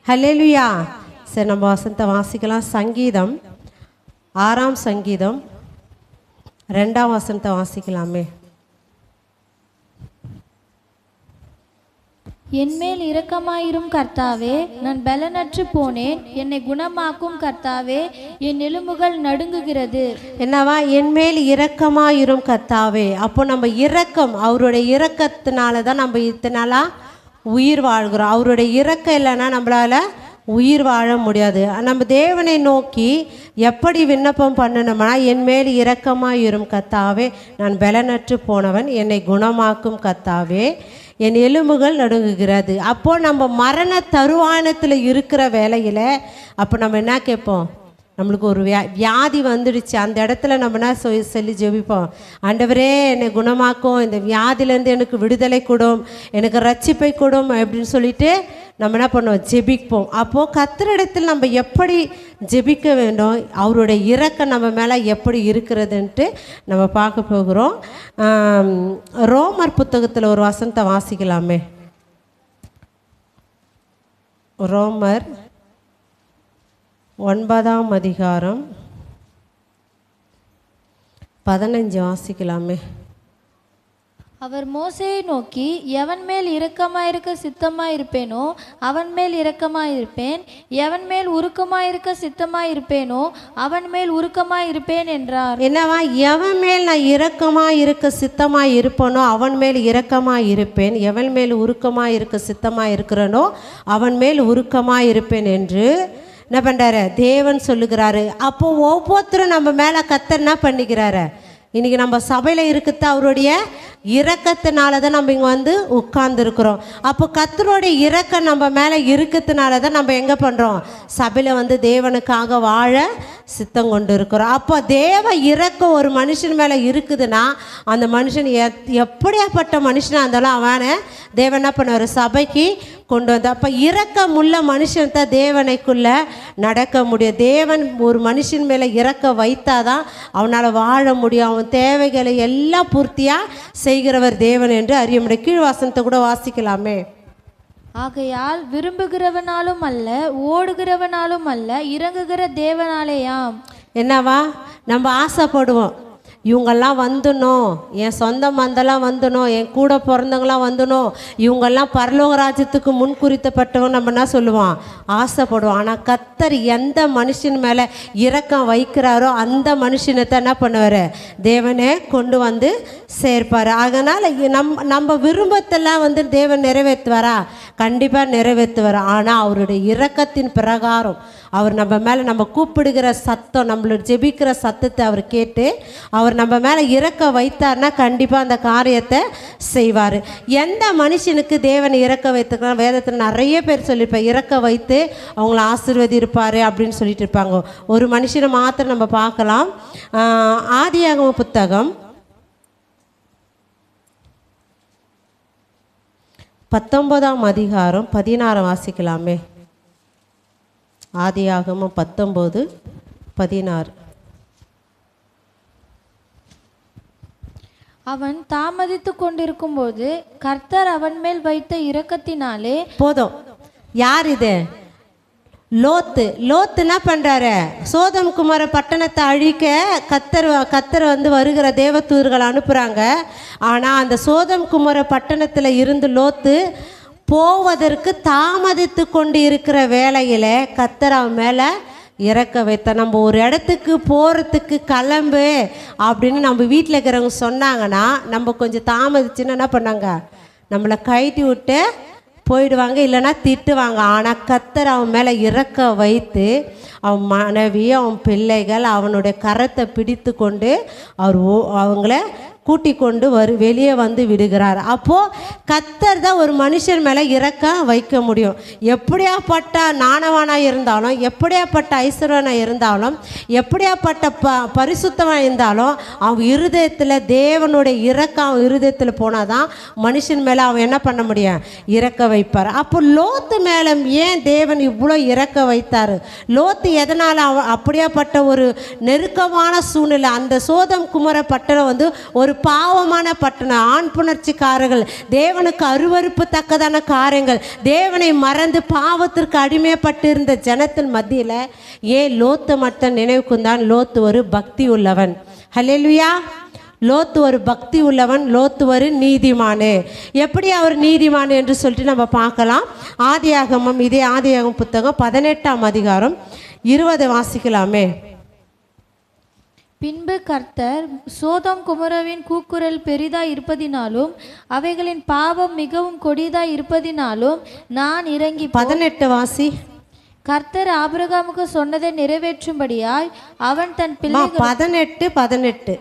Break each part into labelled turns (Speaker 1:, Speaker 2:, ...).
Speaker 1: ஹல்லேலூயா. சரி, நம்ம வசனத்தை வாசிக்கலாம். சங்கீதம் 6ஆம் சங்கீதம் 2ஆம் வசனத்தை வாசிக்கலாமே.
Speaker 2: என்மேல் இரக்கமாயிரும் கர்த்தாவே, நான் பலனற்று போனேன், என்னை குணமாக்கும் கர்த்தாவே, என் எலும்புகள் நடுங்குகிறது.
Speaker 1: என்னவா? என்மேல் இரக்கமாயிரும் கர்த்தாவே. அப்போ நம்ம இரக்கம், அவருடைய இரக்கத்தினால தான் நம்ம இத்தனாலா உயிர் வாழ்கிறோம். அவருடைய இரக்கம் இல்லைன்னா நம்மளால உயிர் வாழ முடியாது. நம்ம தேவனை நோக்கி எப்படி விண்ணப்பம் பண்ணணும்னா, என்மேல் இரக்கமாயிரும் கர்த்தாவே, நான் பலனற்று போனவன், என்னை குணமாக்கும் கர்த்தாவே, என் எலும்புகள் நடுங்குகிறது. அப்போது நம்ம மரண தருவானத்தில் இருக்கிற வேலையில் அப்போ நம்ம என்ன கேட்போம்? நம்மளுக்கு ஒரு வியாதி வந்துடுச்சு. அந்த இடத்துல நம்ம என்ன சொல்லி ஜெபிப்போம்? ஆண்டவரே, என்னை குணமாக்கும், இந்த வியாதியிலேருந்து எனக்கு விடுதலை கொடும், எனக்கு ரட்சிப்பை கொடும் அப்படின்னு சொல்லிட்டு நம்ம என்ன பண்ணுவோம்? ஜெபிப்போம். அப்போது கர்த்தரிடத்தில் நம்ம எப்படி ஜெபிக்க வேண்டும், அவருடைய இரக்கம் நம்ம மேலே எப்படி இருக்கிறதுன்ட்டு நம்ம பார்க்க போகிறோம். ரோமர் புத்தகத்தில் ஒரு வசனத்தை வாசிக்கலாமே. ரோமர் 9ஆம் அதிகாரம் 15 வாசிக்கலாமே.
Speaker 2: அவர் மோசேயை நோக்கி, எவன் மேல் இரக்கமாயிருக்க சித்தமாயிருப்பேனோ அவன் மேல் இரக்கமாயிருப்பேன், எவன் மேல் உருக்கமாயிருக்க சித்தமாயிருப்பேனோ அவன் மேல் உருக்கமாயிருப்பேன் என்றார்.
Speaker 1: என்னவா? எவன் மேல் நான் இரக்கமாக இருக்க சித்தமாக இருப்பேனோ அவன் மேல் இரக்கமாக இருப்பேன், எவன் மேல் உருக்கமாக இருக்க சித்தமாக இருக்கிறனோ அவன் மேல் உருக்கமாக இருப்பேன் என்று என்ன பண்ணுறாரு? தேவன் சொல்லுகிறாரு. அப்போ ஒவ்வொருத்தரும் நம்ம மேலே கர்த்தர் என்ன பண்ணிக்கிறாரு? இன்றைக்கி நம்ம சபையில் இருக்கிறது அவருடைய இரக்கத்தினால தான் நம்ம இங்கே வந்து உட்கார்ந்துருக்குறோம். அப்போ கர்த்தருடைய இரக்கம் நம்ம மேலே இருக்கிறதுனால தான் நம்ம எங்கே பண்ணுறோம்? சபையில் வந்து தேவனுக்காக வாழ சித்தம் கொண்டு இருக்கிறோம். அப்போ தேவ இரக்கம் ஒரு மனுஷன் மேலே இருக்குதுன்னா அந்த மனுஷன் எப்படியாப்பட்ட மனுஷனாக இருந்தாலும் அவனை தேவன் என்ன பண்ணுவார்? சபைக்கு கொண்டு வந்து. அப்போ இரக்கமுள்ள மனுஷன் தான் தேவனைக்குள்ளே நடக்க முடியும். தேவன் ஒரு மனுஷன் மேலே இரக்கம் வைத்தாதான் அவனால் வாழ முடியும். அவன் தேவைகளை எல்லாம் பூர்த்தியாக செய்கிறவர் தேவன் என்று அறிய முடியும். கீழ் வசனத்தை கூட வாசிக்கலாமே.
Speaker 2: ஆகையால் விரும்புகிறவனாலும் அல்ல, ஓடுகிறவனாலும் அல்ல, இறங்குகிற தேவனாலேயாம்.
Speaker 1: என்னவா? நம்ம ஆசைப்படுவோம், இவங்கெல்லாம் வந்துடணும், என் சொந்த மந்தெல்லாம் வந்துடணும், என் கூட பிறந்தவங்களாம் வந்துடணும், இவங்கெல்லாம் பரலோக ராஜ்யத்துக்கு முன் குறித்தப்பட்டவங்க நம்ம என்ன சொல்லுவோம்? ஆசைப்படுவோம். ஆனால் கர்த்தர் எந்த மனுஷன் மேலே இரக்கம் வைக்கிறாரோ அந்த மனுஷனை தான் என்ன பண்ணுவார்? தேவனே கொண்டு வந்து சேர்ப்பார். அதனால் நம்ம விரும்பத்தெல்லாம் வந்து தேவன் நிறைவேற்றுவாரா? கண்டிப்பாக நிறைவேற்றுவார். ஆனால் அவருடைய இரக்கத்தின் பிரகாரம் அவர் நம்ம மேலே நம்ம கூப்பிடுகிற சத்தம், நம்மளோட ஜெபிக்கிற சத்தத்தை அவர் கேட்டு அவர் நம்ம மேலே இரக்க வைத்தார்னா கண்டிப்பாக அந்த காரியத்தை செய்வார். எந்த மனுஷனுக்கு தேவன் இரக்க வைத்துக்கலாம்? வேதத்தில் நிறைய பேர் சொல்லியிருப்பார், இரக்க வைத்து அவங்கள ஆசீர்வதிப்பார் அப்படின்னு சொல்லிட்டு இருப்பாங்க. ஒரு மனுஷனை மாத்திரம் நம்ம பார்க்கலாம். ஆதியாகம புத்தகம் 19ஆம் அதிகாரம் 16 வாசிக்கலாமே. ஆதியாகமம் 19:16.
Speaker 2: அவன் தாமதித்து கொண்டிருக்கும் போது கர்த்தர் அவன் மேல் வைத்த இரக்கத்தினாலே.
Speaker 1: போதும். யார் இது? லோத்து என்ன பண்ணுறாரு? சோதம் குமார பட்டணத்தை அழிக்க கத்தர் வந்து வருகிற தேவதூதர்கள் அனுப்புகிறாங்க. ஆனால் அந்த சோதம் குமார பட்டணத்தில் இருந்து லோத்து போவதற்கு தாமதித்து கொண்டு இருக்கிற வேளையில் கர்த்தர் அவன் மேலே இறக்க வைத்த. நம்ம ஒரு இடத்துக்கு போகிறதுக்கு கிளம்பு அப்படின்னு நம்ம வீட்டில் இருக்கிறவங்க சொன்னாங்கன்னா நம்ம கொஞ்சம் தாமதிச்சுன்னா என்ன பண்ணாங்க? நம்மளை கழட்டி விட்டு போயிடுவாங்க, இல்லைன்னா திட்டுவாங்க. ஆனால் கர்த்தர் அவன் மேலே இறக்க வைத்து அவன் மனைவி, அவன் பிள்ளைகள் அவனுடைய கரத்தை பிடித்து கொண்டு அவங்கள கூட்டி கொண்டு வெளியே வந்து விடுகிறார். அப்போது கர்த்தர் தான் ஒரு மனுஷன் மேலே இறக்க வைக்க முடியும். எப்படியாப்பட்ட நாணவானாக இருந்தாலும், எப்படியாப்பட்ட ஐஸ்வர்யனாக இருந்தாலும், எப்படியாப்பட்ட பரிசுத்தமாக இருந்தாலும் அவன் இருதயத்தில் தேவனுடைய இறக்கம் அவன் இருதயத்தில் போனால் தான் மனுஷன் மேலே அவன் என்ன பண்ண முடியும்? இறக்க வைப்பார். அப்போ லோத்து மேலே ஏன் தேவன் இவ்வளோ இறக்க வைத்தார்? லோத்து எதனால் அவன் அப்படியாப்பட்ட ஒரு நெருக்கமான சூழ்நிலை, அந்த சோதம் குமார பட்டணம் வந்து ஒரு ஒரு பாவமான பட்டணம், ஆண் புணர்ச்சிக்காரர்கள், தேவனுக்கு அருவருப்பு தக்கதான காரியங்கள், தேவனை மறந்து பாவத்திற்கு அடிமைப்பட்டு இருந்த ஜனத்தின் மத்தியில் ஏன் லோத்து மட்டும் நினைவுக்குந்தான்? லோத்து ஒரு பக்தி உள்ளவன். ஹல்லேலூயா. லோத்து ஒரு பக்தி உள்ளவன், லோத்து ஒரு நீதிமானு. எப்படி அவர் நீதிமான் என்று சொல்லிட்டு நம்ம பார்க்கலாம். ஆதியாகமம், இதே ஆதியாகமம் புத்தகம் 18ஆம் அதிகாரம் 20 வாசிக்கலாமே.
Speaker 2: பின்பு கர்த்தர் சோதோம் குமோராவின் கூக்குரல் பெரிதாய் இருப்பதினாலும் அவைகளின் பாவம் மிகவும் கொடிதாய் இருப்பதினாலும் நான் இறங்கி
Speaker 1: 18 வாசி.
Speaker 2: கர்த்தர் ஆபிரகாமுக்கு சொன்னதை நிறைவேற்றும்படியாய் அவன் தன் பிள்ளை
Speaker 1: 18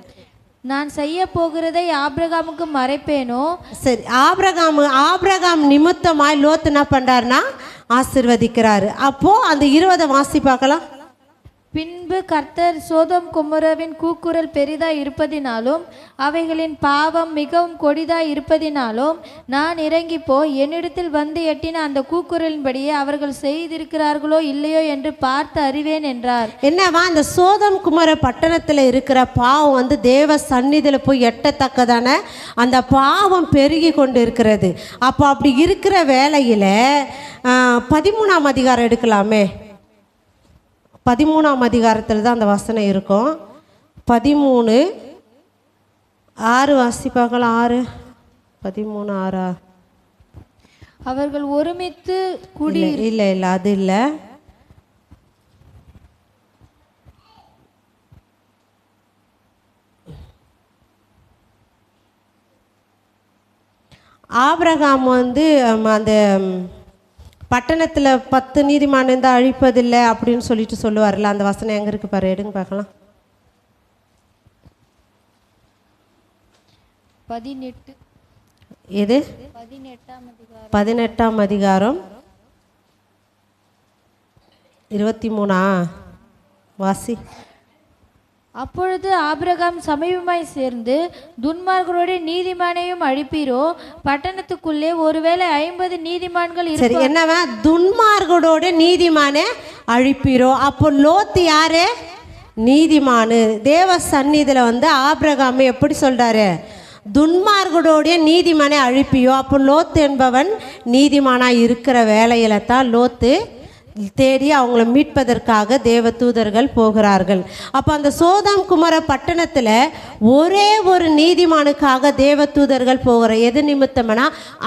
Speaker 2: நான் செய்ய போகிறதை ஆபிரகாமுக்கு மறைப்பேனோ.
Speaker 1: சரி, ஆபிரகாம் நிமித்தமாய் லோத்து என்ன பண்றாருன்னா ஆசீர்வதிக்கிறாரு. அப்போ அந்த 20 வாசி பார்க்கலாம்.
Speaker 2: பின்பு கர்த்தர் சோதோம் குமோராவின் கூக்குரல் பெரிதாய் இருப்பதினாலும் அவைகளின் பாவம் மிகவும் கொடிதாய் இருப்பதினாலும் நான் இறங்கி போய் என்னிடத்தில் வந்து எட்டின அந்த கூக்குரலின்படியே அவர்கள் செய்திருக்கிறார்களோ இல்லையோ என்று பார்த்து அறிவேன் என்றார்.
Speaker 1: என்னவா, அந்த சோதோம் குமோரா பட்டணத்தில் இருக்கிற பாவம் வந்து தேவ சந்நிதியில் போய் எட்டத்தக்கதான அந்த பாவம் பெருகி கொண்டு இருக்கிறது. அப்போ அப்படி இருக்கிற வேளையில் 13ஆம் அதிகாரம் எடுக்கலாமே. 13ஆம் அதிகாரத்தில் தான் அந்த வசனம் இருக்கும். 13:6 வாசிப்பாக்கலாம். 6 13:6.
Speaker 2: அவர்கள் ஒருமித்து கூடி
Speaker 1: இல்லை அது இல்லை. ஆபிரகாம் வந்து அந்த பட்டணத்தில் 10 நீதிமான் இருந்தால் அழிப்பதில்லை அப்படின்னு சொல்லிட்டு சொல்லுவார்ல, அந்த வசனம் எங்கே இருக்கு பாரு, எடுங்க பார்க்கலாம்.
Speaker 2: 18.
Speaker 1: எது?
Speaker 2: 18ஆம்
Speaker 1: அதிகாரம் 23 வாசி.
Speaker 2: அப்பொழுது ஆபிரகாம் சமீபமாய் சேர்ந்து துன்மார்கரோட நீதிமானையும் அழிப்பீரோ, பட்டணத்துக்குள்ளே ஒருவேளை 50 நீதிமான்கள்
Speaker 1: சரி, என்னவா துன்மார்கரோட நீதிமானே அழிப்பீரோ. அப்போ லோத்து யாரு? நீதிமானு. தேவ சந்நிதியில் வந்து ஆபிரகாம் எப்படி சொல்றாரு? துன்மார்கரோடைய நீதிமானே அழிப்பியோ. அப்போ லோத்து என்பவன் நீதிமானாக இருக்கிற வேலையில தான் லோத்து தேடி அவங்கள மீட்பதற்காக தேவ தூதர்கள் போகிறார்கள். அப்போ அந்த சோதோம் குமோரா பட்டணத்தில் ஒரே ஒரு நீதிமானுக்காக தேவ தூதர்கள் போகிற. எது நிமித்தம்னா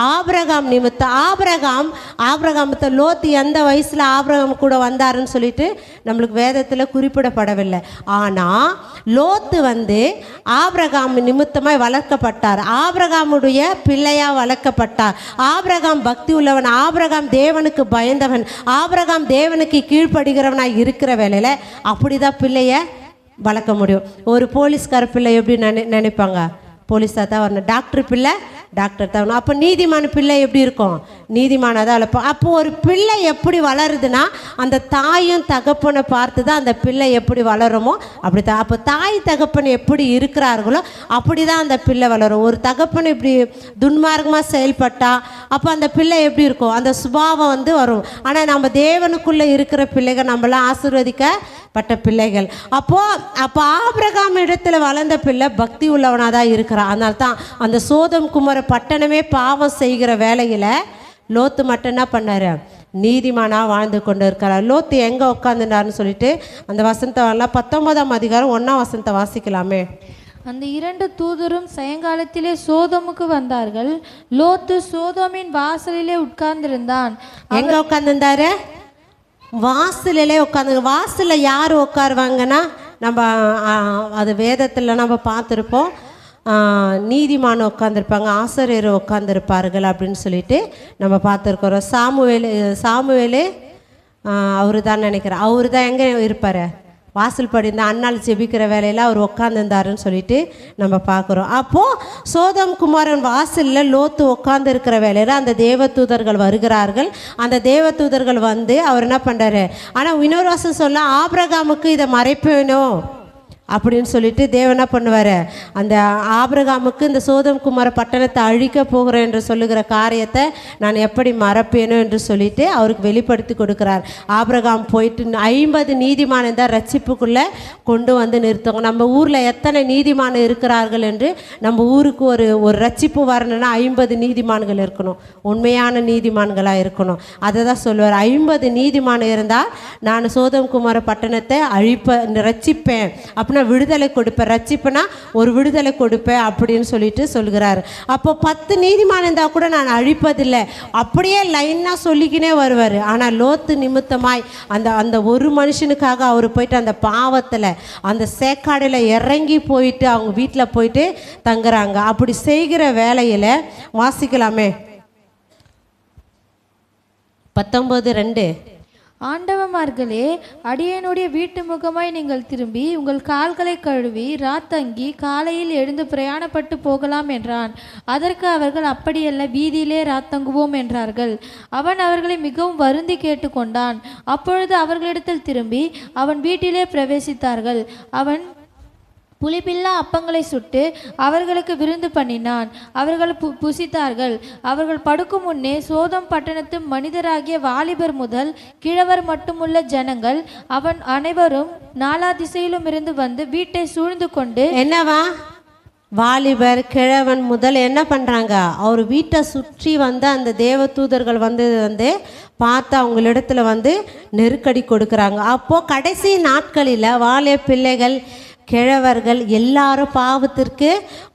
Speaker 1: ஆபிரகாம் நிமித்தம். ஆபிரகாமத்தை லோத்து எந்த வயசில் ஆபிரகாம் கூட வந்தாருன்னு சொல்லிட்டு நம்மளுக்கு வேதத்தில் குறிப்பிடப்படவில்லை. ஆனால் லோத்து வந்து ஆபிரகாம் நிமித்தமாய் வளர்க்கப்பட்டார். ஆபிரகாமுடைய பிள்ளையாக வளர்க்கப்பட்டார். ஆபிரகாம் பக்தி உள்ளவன். ஆபிரகாம் தேவனுக்கு பயந்தவன். ஆபிரகாம் தேவனுக்கு கீழ்ப்படுகிறவனாக இருக்கிற வேலையில் அப்படிதான் பிள்ளைய வளர்க்க முடியும். ஒரு போலீஸ்கார பிள்ளை எப்படி நினைப்பாங்க? போலீஸாக தான் வரணும். டாக்டர் பிள்ளை டாக்டர் தான் வரணும். அப்போ நீதிமான பிள்ளை எப்படி இருக்கும்? நீதிமானாக தான் வளர்ப்போம். அப்போ ஒரு பிள்ளை எப்படி வளருதுன்னா அந்த தாயும் தகப்பனை பார்த்து தான் அந்த பிள்ளை எப்படி வளருமோ அப்படி தான். அப்போ தாய் தகப்பன் எப்படி இருக்கிறார்களோ அப்படி தான் அந்த பிள்ளை வளரும். ஒரு தகப்பன் இப்படி துன்மார்க்கமாக செயல்பட்டா அப்போ அந்த பிள்ளை எப்படி இருக்கும்? அந்த சுபாவம் வந்து வரும். ஆனால் நம்ம தேவனுக்குள்ளே இருக்கிற பிள்ளைகள் நம்மளாம் ஆசீர்வதிக்கப்பட்ட பிள்ளைகள். அப்போ ஆபிரகாம் இடத்துல வளர்ந்த பிள்ளை பக்தி உள்ளவனாக தான் இருக்கிறான். அதனால தான் அந்த சோதோம் குமோரா பட்டணமே பாவம் செய்கிற வேலையில் லோத்து மட்டும் என்ன பண்ணாரு? நீதிமானாக வாழ்ந்து கொண்டு இருக்கிறார். லோத்து எங்கே உட்காந்துட்டாருன்னு சொல்லிட்டு அந்த வசனத்தை வரலாம். 19ஆம் அதிகாரம் 1ஆம் வசனத்தை வாசிக்கலாமே.
Speaker 2: அந்த 2 தூதரும் சாயங்காலத்திலே சோதோமுக்கு வந்தார்கள். லோத்து சோதோமின் வாசலிலே உட்கார்ந்திருந்தான்.
Speaker 1: எங்கே உட்காந்துருந்தாரு? வாசலிலே உட்காந்து. வாசலில் யார் உட்காருவாங்கன்னா நம்ம அது வேதத்தில் நம்ம பார்த்துருப்போம். நீதிமான் உட்காந்துருப்பாங்க, ஆசாரியர் உட்காந்துருப்பார்கள் அப்படின்னு சொல்லிட்டு நம்ம பார்த்துருக்குறோம். சாமுவேலு அவரு தான் நினைக்கிறேன். அவரு தான் எங்கே இருப்பார்? வாசல் படி இந்த அண்ணாள் ஜெபிக்கிற வேலையில் அவர் உட்காந்துருந்தாருன்னு சொல்லிட்டு நம்ம பார்க்குறோம். அப்போது சோதோம் குமாரன் வாசலில் லோத்து உட்காந்து இருக்கிற வேலையில் அந்த தேவதூதர்கள் வருகிறார்கள். அந்த தேவதூதர்கள் வந்து அவர் என்ன பண்ணுறாரு? ஆனால் இன்னொரு வாசல் சொல்ல ஆபிரகாமுக்கு இதை மறைப்பேனோ அப்படின்னு சொல்லிட்டு தேவன் என்ன பண்ணுவார், அந்த ஆபிரகாமுக்கு இந்த சோதம் குமார பட்டணத்தை அழிக்க போகிறேன் என்று சொல்லுகிற காரியத்தை நான் எப்படி மறப்பேனோ என்று சொல்லிட்டு அவருக்கு வெளிப்படுத்தி கொடுக்குறார். ஆபிரகாம் போயிட்டு 50 நீதிமானை தான் ரட்சிப்புக்குள்ளே கொண்டு வந்து நிறுத்துவாங்க. நம்ம ஊரில் எத்தனை நீதிமான் இருக்கிறார்கள் என்று நம்ம ஊருக்கு ஒரு ரட்சிப்பு வரணும்னா 50 நீதிமான்கள் இருக்கணும், உண்மையான நீதிமான்களாக இருக்கணும். அதை தான் சொல்லுவார். 50 நீதிமான் இருந்தால் நான் சோதம் குமார பட்டணத்தை ரட்சிப்பேன் அப்படின்னு விடுதலை கொடுப்பேன், ரட்சிப்பேனா ஒரு விடுதலை கொடுப்பேன் அப்படின்னு சொல்லிட்டு சொல்கிறார். அப்போ 10 நீதிமான் இருந்தால் கூட நான் அழிப்பதில்லை அப்படியே லைனாக சொல்லிக்கினே வருவார். ஆனால் லோத்து நிமித்தமாய் அந்த ஒரு மனுஷனுக்காக அவர் போயிட்டு அந்த பாவத்தில் அந்த சேக்காடில் இறங்கி போயிட்டு அவங்க வீட்டில் போயிட்டு தங்குறாங்க. அப்படி செய்கிற வேலையில் வாசிக்கலாமே 19:2.
Speaker 2: ஆண்டவமார்களே, அடியேனுடைய வீட்டு முகமாய் நீங்கள் திரும்பி உங்கள் கால்களை கழுவி ராத்தங்கி காலையில் எழுந்து பிரயாணப்பட்டு போகலாம் என்றான். அதற்கு அவர்கள், அப்படியல்ல, வீதியிலே ராத்தங்குவோம் என்றார்கள். அவன் அவர்களை மிகவும் வருந்தி கேட்டுக்கொண்டான். அப்பொழுது அவர்களிடத்தில் திரும்பி அவன் வீட்டிலே பிரவேசித்தார்கள். அவன் புளிப்பில்லா அப்பங்களை சுட்டு அவர்களுக்கு விருந்து பண்ணினான். அவர்கள் புசித்தார்கள். அவர்கள் படுக்கும் முன்னே சோதம் பட்டணத்து மனிதராகிய வாலிபர் முதல் கிழவர் மட்டுமுள்ள ஜனங்கள் அவன் அனைவரும் நாலா திசையிலும் இருந்து வந்து வீட்டை சூழ்ந்து கொண்டு,
Speaker 1: என்னவா வாலிபர் கிழவன் முதல் என்ன பண்ணுறாங்க, அவர் வீட்டை சுற்றி வந்து அந்த தேவ தூதர்கள் வந்து பார்த்து அவங்களிடத்துல வந்து நெருக்கடி கொடுக்குறாங்க. அப்போது கடைசி நாட்களில் வாலிய பிள்ளைகள் கிழவர்கள் எல்லாரும் பாவத்திற்கு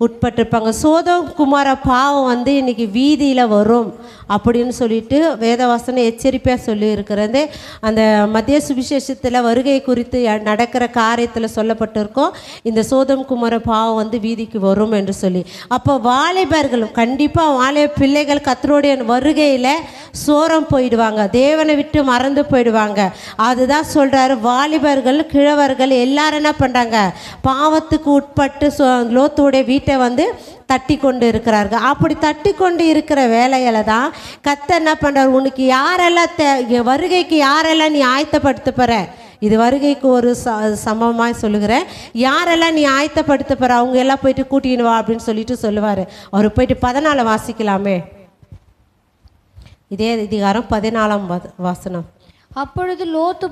Speaker 1: உட்பட்டிருப்பாங்க. சோதம் குமார பாவம் வந்து இன்னைக்கு வீதியில் வரும் அப்படின்னு சொல்லிட்டு வேதவாசனை எச்சரிப்பாக சொல்லி இருக்கிறது. அந்த மத்திய சுவிசேஷத்தில் வருகை குறித்து நடக்கிற காரியத்தில் சொல்லப்பட்டிருக்கோம், இந்த சோதம் குமார பாவம் வந்து வீதிக்கு வரும் என்று சொல்லி. அப்போ வாலிபர்கள் கண்டிப்பாக வாலிப பிள்ளைகள் கர்த்தருடைய வருகையில் சோரம் போயிடுவாங்க, தேவனை விட்டு மறந்து போயிடுவாங்க. அதுதான் சொல்கிறாரு, வாலிபர்கள் கிழவர்கள் எல்லாரும் என்ன பண்ணுறாங்க, பாவத்துக்கு உட்பட்டு லோத்துடைய வீட்டை வந்து தட்டி கொண்டு இருக்கிறார்கள். அப்படி தட்டி கொண்டு இருக்கிற வேலையில தான் கர்த்தர் என்ன பண்ணுறார், உனக்கு யாரெல்லாம் வருகைக்கு யாரெல்லாம் நீ ஆயத்தப்படுத்த போகிற, இது வருகைக்கு ஒரு சமமாக சொல்லுகிறேன், யாரெல்லாம் நீ ஆயத்தப்படுத்த போகிற அவங்க எல்லாம் போயிட்டு கூட்டின்னு வா அப்படின்னு சொல்லிட்டு சொல்லுவார். அவர் போயிட்டு 14 வாசிக்கலாமே, இதே அதிகாரம் 14ஆம் வசனம்.
Speaker 2: அப்பொழுது லோத்து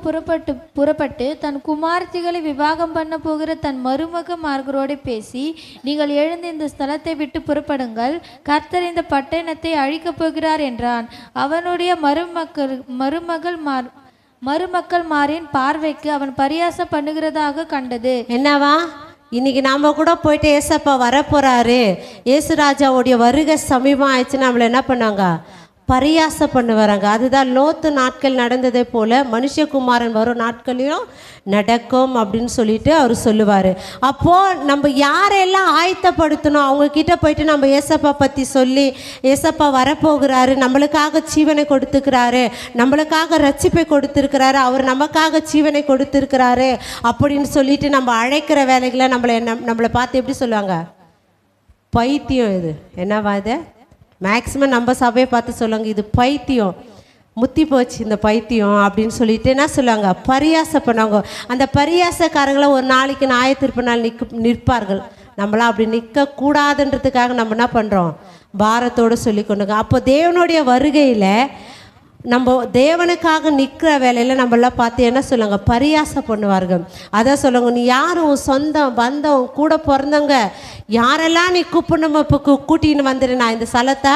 Speaker 2: புறப்பட்டு தன் குமாரத்திகளை விவாகம் பண்ண போகிற தன் மருமகமார்களோடு பேசி, நீங்கள் எழுந்து இந்த ஸ்தலத்தை விட்டு புறப்படுங்கள், கர்த்தர் இந்த பட்டணத்தை அழிக்கப் போகிறார் என்றான். அவனுடைய மருமக்கள்மாரின் பார்வைக்கு அவன் பரியாசம் பண்ணுகிறதாக கண்டது.
Speaker 1: என்னவா, இன்னைக்கு நாம் கூட போயிட்டு ஏசப்பா வரப்போறாரு, ஏசுராஜாவுடைய வருகை சமீபம் ஆயிடுச்சு, நம்மளை என்ன பண்ணாங்க, பரியாசம் பண்ண வராங்க. அதுதான் லோத்து நாட்கள் நடந்ததை போல மனுஷகுமாரன் வரும் நாட்களையும் நடக்கும் அப்படின்னு சொல்லிட்டு அவர் சொல்லுவார். அப்போது நம்ம யாரெல்லாம் ஆயத்தப்படுத்தணும், அவங்கக்கிட்ட போயிட்டு நம்ம ஏசப்பா பற்றி சொல்லி, ஏசப்பா வரப்போகிறாரு, நம்மளுக்காக ஜீவனை கொடுத்துக்கிறாரு, நம்மளுக்காக ரட்சிப்பை கொடுத்துருக்கிறாரு, அவர் நமக்காக ஜீவனை கொடுத்துருக்கிறாரு அப்படின்னு சொல்லிட்டு நம்ம அழைக்கிற வேலைகளை நம்மளை பார்த்து எப்படி சொல்லுவாங்க, பைத்தியம், இது என்னவா இது, மேக்ஸிமம் நம்ம சபையை பார்த்து சொல்லுவாங்க, இது பைத்தியம், முத்தி போச்சு இந்த பைத்தியம் அப்படின்னு சொல்லிட்டு என்ன சொல்லுவாங்க, பரியாசம் பண்ணுவாங்க. அந்த பரியாசக்காரங்களை ஒரு நாளைக்கு ஞாயிற்றுப்பினால் நிற்பார்கள். நம்மளாம் அப்படி நிற்கக்கூடாதுன்றதுக்காக நம்ம என்ன பண்ணுறோம், பாரத்தோடு சொல்லி கொண்டுங்க. அப்போ தேவனுடைய வருகையில் நம்ம தேவனுக்காக நிற்கிற வேலையில் நம்மளாம் பார்த்து என்ன சொல்லுவாங்க, பரியாசம் பண்ணுவார்கள். அதான் சொல்லுவாங்க, நீ யாரும் சொந்தம் பந்தம் கூட பிறந்தவங்க யாரெல்லாம் நீ கூப்பிடணும், இப்போ கூட்டின்னு வந்துடு, நான் இந்த ஸ்தலத்தை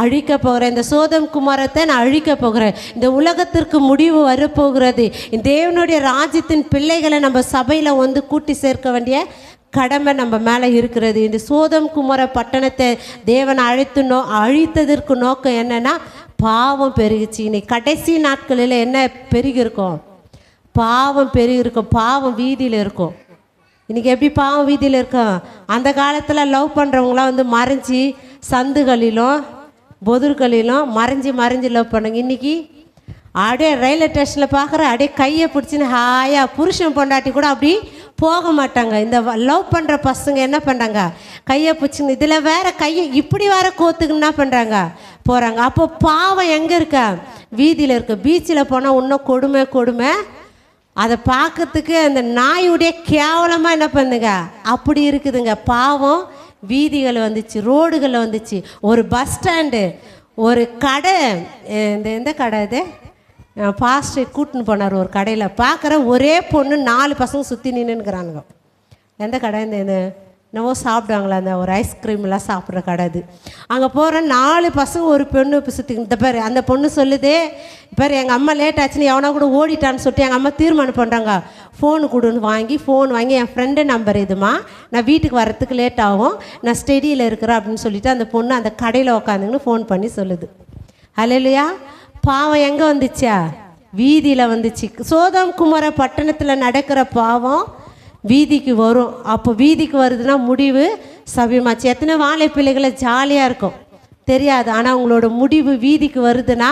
Speaker 1: அழிக்க போகிறேன், இந்த சோதம் குமாரத்தை நான் அழிக்க போகிறேன், இந்த உலகத்திற்கு முடிவு வரப்போகிறது, இந்த தேவனுடைய ராஜ்யத்தின் பிள்ளைகளை நம்ம சபையில் வந்து கூட்டி சேர்க்க வேண்டிய கடமை நம்ம மேலே இருக்கிறது. இந்த சோதம் குமார பட்டணத்தை தேவன் அழித்ததற்கு நோக்கம் என்னன்னா, பாவம் பெருகிச்சு. இன்னைக்கு கடைசி நாட்களில் என்ன பெருகிருக்கும், பாவம் பெருகிருக்கும், பாவம் வீதியில் இருக்கும். இன்றைக்கி எப்படி பாவம் வீதியில் இருக்கும், அந்த காலத்தில் லவ் பண்ணுறவங்களாம் வந்து மறைஞ்சி சந்துகளிலும் பொதுர்களிலும் மறைஞ்சி லவ் பண்ணுங்க. இன்றைக்கி அப்படியே ரயில்வே ஸ்டேஷனில் பார்க்குற அப்படியே கையை பிடிச்சின்னு ஹாயாக புருஷன் பொண்டாட்டி கூட அப்படி போக மாட்டாங்க. இந்த லவ் பண்ணுற பசங்க என்ன பண்ணுறாங்க, கையை பிடிச்சிங்க, இதில் வேற கையை இப்படி வேற கோத்துக்கு என்ன பண்ணுறாங்க, போகிறாங்க. அப்போ பாவம் எங்கே இருக்க, வீதியில் இருக்க. பீச்சில் போனால் இன்னும் கொடுமை அதை பார்க்கறதுக்கு அந்த நாயுடைய கேவலமாக என்ன பண்ணுங்க அப்படி இருக்குதுங்க. பாவம் வீதிகள் வந்துச்சு, ரோடுகளில் வந்துச்சு, ஒரு பஸ் ஸ்டாண்டு, ஒரு கடை. எந்த கடை இது? பாஸ்டர் கூட்டின்னு போனார் ஒரு கடையில். பார்க்குற ஒரே பொண்ணு 4 பசங்க சுற்றி நின்றுக்கிறானுங்க. எந்த கடை? இந்த என்னவோ சாப்பிடுவாங்களா, அந்த ஒரு ஐஸ்கிரீம்லாம் சாப்பிட்ற கடை அது. அங்கே போகிற 4 பசங்க ஒரு பெண்ணு இப்போ சுற்றி. இந்த பேர் அந்த பொண்ணு சொல்லுதே, பேர் எங்கள் அம்மா லேட் ஆச்சுன்னு எவனா கூட ஓடிட்டான்னு சொல்லிட்டு எங்கள் அம்மா தீர்மானம் பண்ணுறாங்க. ஃபோனு கொடுன்னு வாங்கி என் ஃப்ரெண்டு நம்பர் இதுமா, நான் வீட்டுக்கு வரத்துக்கு லேட் ஆகும், நான் ஸ்டடியில் இருக்கிறேன் அப்படின்னு சொல்லிட்டு அந்த பொண்ணு அந்த கடையில் உட்காந்துங்கன்னு ஃபோன் பண்ணி சொல்லுது. அல்லேலூயா. பாவம் எங்கே வந்துச்சா? வீதியில் வந்துச்சு. சோதோம் குமோரா பட்டணத்தில் நடக்கிற பாவம் வீதிக்கு வரும். அப்போ வீதிக்கு வருதுன்னா முடிவு சபியமாச்சு. எத்தனை வாழை பிள்ளைகளை ஜாலியாக இருக்கும் தெரியாது, ஆனால் உங்களோட முடிவு வீதிக்கு வருதுன்னா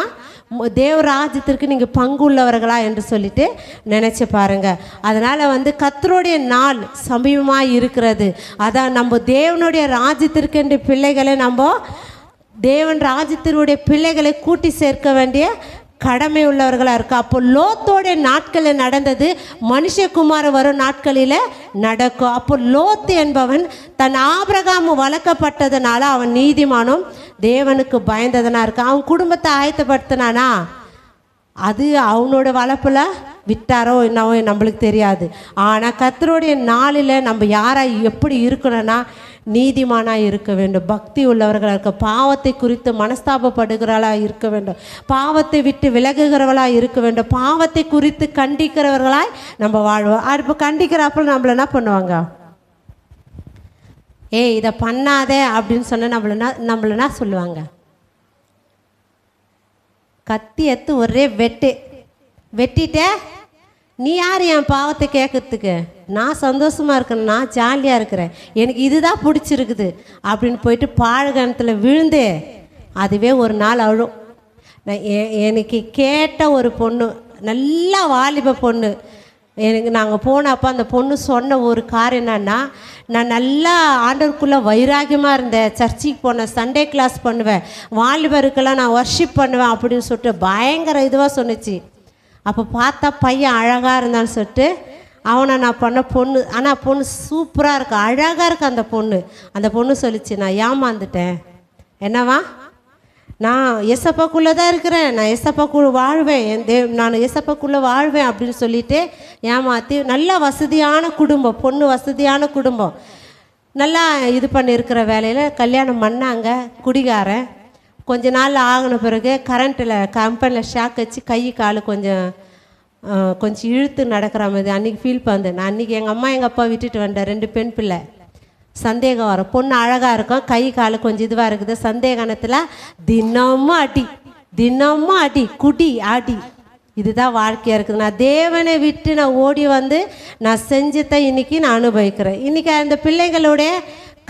Speaker 1: தேவராஜ்யத்திற்கு நீங்கள் பங்கு உள்ளவர்களா என்று சொல்லிட்டு நினச்சி பாருங்கள். அதனால் கர்த்தருடைய நாள் சமீபமாக இருக்கிறது. அதான் நம்ம தேவனுடைய ராஜ்யத்திற்கு பிள்ளைகளை நம்ம தேவன் ராஜ்யத்தினுடைய பிள்ளைகளை கூட்டி சேர்க்க வேண்டிய கடமை உள்ளவர்களாக இருக்கு. அப்போ லோத்தோடைய நாட்களில் நடந்தது மனுஷகுமார வரும் நாட்களில் நடக்கும். அப்போ லோத்து என்பவன் தன் ஆபிரகாம் வளர்க்கப்பட்டதுனால அவன் நீதிமானும் தேவனுக்கு பயந்ததனா இருக்கு. அவன் குடும்பத்தை ஆயத்தப்படுத்தினானா, அது அவனோட வளர்ப்பில் விட்டாரோ என்னவோ நம்மளுக்கு தெரியாது. ஆனால் கர்த்தருடைய நாளில் நம்ம யாராக எப்படி இருக்கணும்னா நீதிமானாக இருக்க வேண்டும், பக்தி உள்ளவர்களாக இருக்க, பாவத்தை குறித்து மனஸ்தாபப்படுகிறவர்களாக இருக்க வேண்டும், பாவத்தை விட்டு விலகுகிறவர்களாக இருக்க வேண்டும், பாவத்தை குறித்து கண்டிக்கிறவர்களாய் நம்ம வாழ்வோம். இப்போ கண்டிக்கிறப்ப நம்மள என்ன பண்ணுவாங்க? இதை பண்ணாதே அப்படின்னு சொன்னால் நம்மள சொல்லுவாங்க, கத்தி எடுத்து ஒரே வெட்டிட்டே, நீ யார் என் பாவத்தை கேட்கறதுக்கு? நான் சந்தோஷமாக இருக்கிறேன், நான் ஜாலியாக இருக்கிறேன், எனக்கு இதுதான் பிடிச்சிருக்குது அப்படின்னு போயிட்டு பாழ்கணத்தில் விழுந்து அதுவே ஒரு நாள் அழும். எனக்கு கேட்ட ஒரு பொண்ணு, நல்லா வாலிப பொண்ணு, நாங்கள் போனப்போ அந்த பொண்ணு சொன்ன ஒரு காரியம் என்னன்னா, நான் நல்லா ஆண்டவருக்குள்ளே வைராகியமாக இருந்தேன், சர்ச்சுக்கு போனேன், சண்டே கிளாஸ் பண்ணுவேன், வாலிபருக்கெல்லாம் நான் வர்ஷிப் பண்ணுவேன் அப்படின்னு சொல்லிட்டு பயங்கர இதுவாக சொன்னிச்சு. அப்போ பார்த்தா பையன் அழகாக இருந்தான்னு சொல்லிட்டு அவனை நான் பண்ண பொண்ணு, ஆனால் பொண்ணு சூப்பராக இருக்கு, அழகாக இருக்கு அந்த பொண்ணு சொல்லிச்சு, நான் ஏமாந்துட்டேன். என்னவா? நான் ஏசப்பாக்குள்ளே தான் இருக்கிறேன், நான் ஏசப்பாக்குள்ளே வாழ்வேன், நான் ஏசப்பாக்குள்ளே வாழ்வேன் அப்படின்னு சொல்லிட்டு ஏமாற்றி, நல்ல வசதியான குடும்பம், பொண்ணு வசதியான குடும்பம், நல்லா இது பண்ணியிருக்கிற வேலையில் கல்யாணம் பண்ணாங்க. குடிகாரன். கொஞ்ச நாள் ஆகின பிறகு கரண்ட்டில் கம்பெனியில் ஷாக் வச்சு கை கால் கொஞ்சம் இழுத்து நடக்கிற மாதிரி அன்றைக்கி ஃபீல் பண்ணேன். நான் அன்றைக்கி எங்கள் அம்மா எங்கள் அப்பா விட்டுட்டு வந்தேன், 2 பெண் பிள்ளை. சந்தேகம் வரும், பொண்ணு அழகாக இருக்கும், கை கால் கொஞ்சம் இதுவாக இருக்குது, சந்தேகத்தில் தினமும் அடி குடி ஆடி, இதுதான் வாழ்க்கையாக இருக்குது. நான் தேவனை விட்டு நான் ஓடி நான் செஞ்சதை இன்றைக்கி நான் அனுபவிக்கிறேன். இன்றைக்கி அந்த பிள்ளைகளுடைய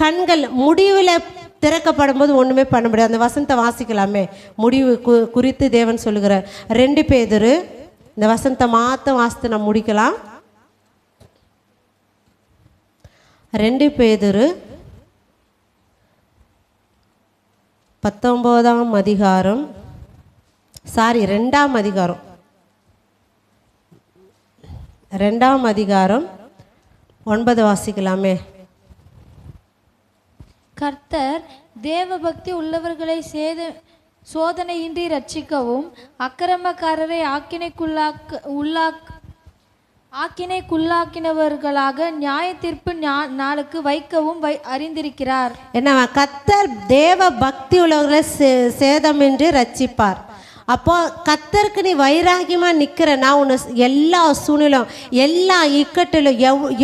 Speaker 1: கண்கள் முடிவில் திறக்கப்படும் போது ஒன்றுமே பண்ண முடியாது. அந்த வசனத்தை வாசிக்கலாமே, முடிவு குறித்து தேவன் சொல்லுகிற 2 பேதுரு, இந்த வசனத்தை மாற்ற வாசித்து நம்ம முடிக்கலாம். 2 பேதுரு 19ஆம் அதிகாரம், 2ஆம் அதிகாரம், 2ஆம் அதிகாரம் 9 வாசிக்கலாமே.
Speaker 2: கர்த்தர் தேவபக்தி உள்ளவர்களை சோதனையின்றி ரட்சிக்கவும், அக்கிரமக்காரரை ஆக்கினைக்குள்ளாக்கினவர்களாக நியாய தீர்ப்பு நாளுக்கு வைக்கவும் அறிந்திருக்கிறார்.
Speaker 1: என்ன? கர்த்தர் தேவ பக்தி உள்ளவர்களை சேதமின்றி ரட்சிப்பார். அப்போ கர்த்தருக்கு நீ வைராகியமாக நிற்கிறனா, உன்னை எல்லா சூழ்நிலும், எல்லா இக்கட்டிலும்,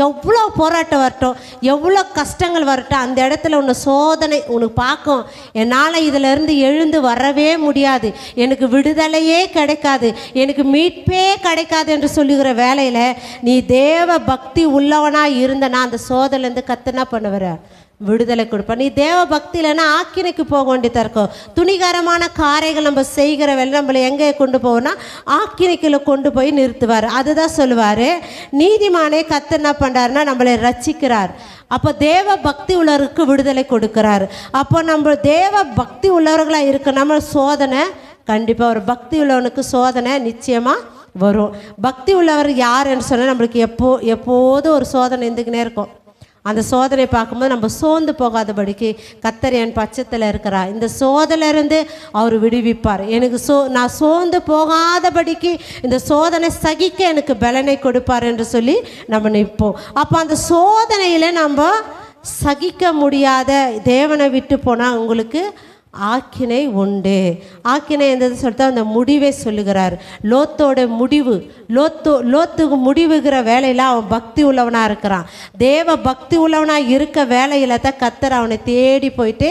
Speaker 1: எவ்வளோ போராட்டம் வரட்டும், எவ்வளோ கஷ்டங்கள் வரட்டும், அந்த இடத்துல உன்னை சோதனை உனக்கு பார்க்கும். என்னால் இதிலேருந்து எழுந்து வரவே முடியாது, எனக்கு விடுதலையே கிடைக்காது, எனக்கு மீட்பே கிடைக்காது என்று சொல்லுகிற வேலையில் நீ தேவ பக்தி உள்ளவனாக இருந்தனா அந்த சோதனைலேருந்து கர்த்தர் என்ன பண்ணுவார்? விடுதலை கொடுப்பார். நீ தேவ பக்தி இல்லைன்னா ஆக்கினைக்கு போக வேண்டியதாக இருக்கும். துணிகரமான காரைகள் நம்ம செய்கிற வேலை நம்மளை எங்கே கொண்டு போவோம்னா ஆக்கினைக்குள்ள கொண்டு போய் நிறுத்துவார். அதுதான் சொல்லுவார், நீதிமானே கர்த்தர் என்ன பண்ணுறாருன்னா நம்மளை ரட்சிக்கிறார். அப்போ தேவ பக்தி உள்ளவருக்கு விடுதலை கொடுக்கிறார். அப்போ நம்ம தேவ பக்தி உள்ளவர்களாக இருக்க நம்ம சோதனை கண்டிப்பாக ஒரு பக்தி உள்ளவனுக்கு சோதனை நிச்சயமாக வரும். பக்தி உள்ளவர் யாருன்னு சொன்னால் நம்மளுக்கு எப்போதும் ஒரு சோதனை இருந்துக்கினே இருக்கும். அந்த சோதனை பார்க்கும்போது நம்ம சோர்ந்து போகாதபடிக்கு கர்த்தர் என் பட்சத்தில் இருக்கிறார், இந்த சோதனையிலிருந்து அவர் விடுவிப்பார், எனக்கு நான் சோர்ந்து போகாதபடிக்கு இந்த சோதனை சகிக்க எனக்கு பலனை கொடுப்பார் என்று சொல்லி நம்ம நிற்போம். அப்போ அந்த சோதனையில் நம்ம சகிக்க முடியாத தேவனை விட்டு போனால் உங்களுக்கு ஆக்கினை உண்டு. ஆக்கினை என்றது சொல்லிட்டு அந்த முடிவை சொல்லுகிறார். லோத்தோட முடிவு, லோத்துக்கு முடிவுகிற வேலையில் அவன் பக்தி உள்ளவனாக இருக்கிறான். தேவ பக்தி உள்ளவனாக இருக்க வேலையில் தான் கர்த்தர் அவனை தேடி போயிட்டு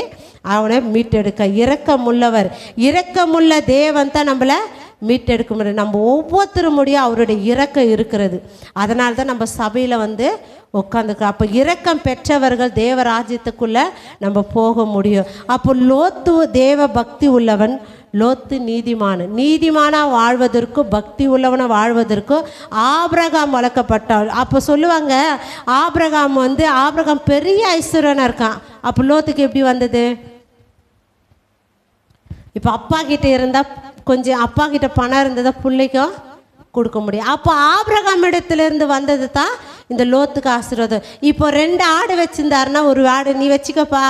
Speaker 1: அவனை மீட்டெடுக்க இரக்கமுள்ள தேவன் தான் நம்மளை மீட்டெடுக்க முடியும். நம்ம ஒவ்வொருத்தரும் முடியும் அவருடைய இரக்கம் இருக்கிறது. அதனால தான் நம்ம சபையில் உட்காந்துக்கிறோம். அப்போ இரக்கம் பெற்றவர்கள் தேவ ராஜ்யத்துக்குள்ளே நம்ம போக முடியும். அப்போ லோத்து தேவ பக்தி உள்ளவன், லோத்து நீதிமானாக வாழ்வதற்கும் பக்தி உள்ளவனை வாழ்வதற்கும் ஆபிரகாம் வளர்க்கப்பட்டாள். அப்போ சொல்லுவாங்க ஆபிரகாம் பெரிய ஐஸ்வர்யனாக இருக்கான். அப்போ லோத்துக்கு எப்படி வந்தது? இப்போ அப்பா கிட்ட இருந்தால் கொஞ்சம் அப்பா கிட்ட பணம் இருந்ததை பிள்ளைக்கும் கொடுக்க முடியும். அப்போ ஆபிரகாம் இடத்துலேருந்து வந்தது தான் இந்த லோத்துக்கு ஆசீர்வாதம். இப்போ 2 ஆடு வச்சுருந்தாருன்னா, ஒரு ஆடு நீ வச்சுக்கப்பா,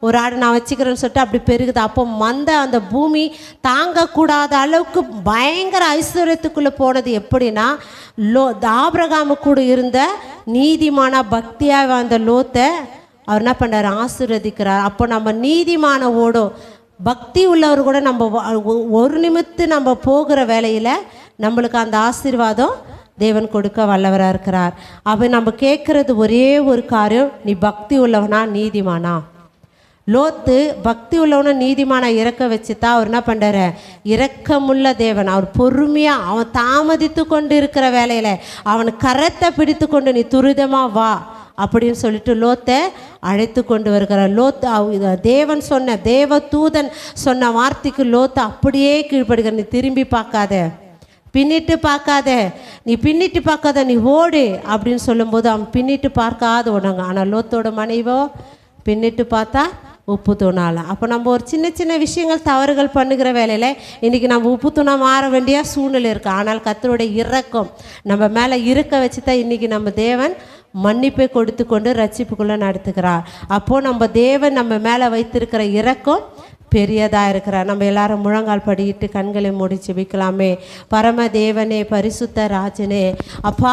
Speaker 1: ஒரு ஆடு நான் வச்சுக்கிறேன்னு சொல்லிட்டு அப்படி பெருகுது. அப்போ அந்த பூமி தாங்கக்கூடாத அளவுக்கு பயங்கர ஐஸ்வர்யத்துக்குள்ளே போனது எப்படின்னா, ஆபிரகாமு கூட இருந்த நீதிமான பக்தியாக வந்த லோத்தை அவர் என்ன பண்ணுறாரு? ஆசீர்வதிக்கிறார். அப்போ நம்ம நீதிமான ஓடும் பக்தி உள்ளவர் கூட நம்ம ஒரு நிமித்து நம்ம போகிற வேலையில் நம்மளுக்கு அந்த ஆசீர்வாதம் தேவன் கொடுக்க வல்லவராக இருக்கிறார். அப்போ நம்ம கேட்குறது ஒரே ஒரு காரியம், நீ பக்தி உள்ளவனா நீதிமானா? லோத்து பக்தி உள்ளவனை நீதிமான இறக்க வச்சு தான் அவர் என்ன பண்ணுறாரு? இரக்கமுள்ள தேவன். அவர் பொறுமையாக அவன் தாமதித்து கொண்டு இருக்கிற வேலையில் அவன் கரத்தை பிடித்து கொண்டு நீ துரிதமாக வா அப்படின்னு சொல்லிட்டு லோத்தை அழைத்து கொண்டு வருகிறார். தேவன் சொன்ன தேவ தூதன் சொன்ன வார்த்தைக்கு லோத்து அப்படியே கீழ்ப்படுகிற. நீ திரும்பி பார்க்காத, பின்னிட்டு பார்க்காத, நீ ஓடு அப்படின்னு சொல்லும்போது அவன் பின்னிட்டு பார்க்காத ஓடுங்க. ஆனால் லோத்தோட மனைவோ பின்னிட்டு பார்த்தா உப்பு தூணாலாம். அப்போ நம்ம ஒரு சின்ன விஷயங்கள் தவறுகள் பண்ணுகிற வேலையில் இன்றைக்கி நம்ம உப்பு தூணா மாற வேண்டிய சூழ்நிலை இருக்குது. ஆனால் கர்த்தருடைய இரக்கம் நம்ம மேலே இருக்க வச்சு தான் இன்றைக்கி நம்ம தேவன் மன்னிப்பை கொடுத்து கொண்டு ரட்சிப்புக்குள்ளே நடத்துகிறார். அப்போது நம்ம தேவன் நம்ம மேலே வைத்திருக்கிற இரக்கம் பெரியதாக இருக்கிறார். நம்ம எல்லாரும் முழங்கால் படியிட்டு கண்களை மூடி ஜெபிக்கலாமே. பரம தேவனே, பரிசுத்த ராஜனே, அப்பா